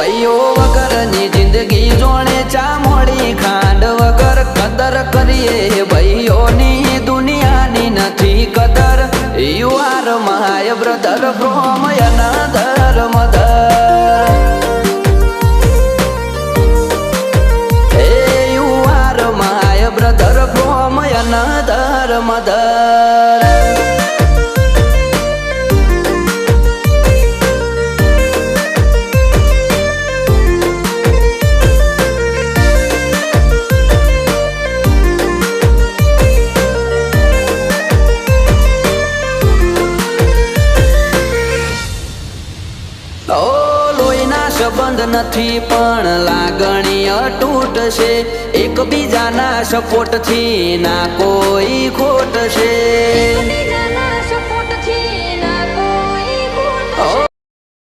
ભાઈઓ વગરની જિંદગી જોણે ચા મોડી ખાંડ વગર કદર કરીએ ભાઈઓની દુનિયાની નથી કદર. You are my brother from another mother. You are my brother from another mother. સંબંધ નથી પણ લાગણી અતૂટ છે. એકબીજાના સપોર્ટ થી ના કોઈ ખોટ છે.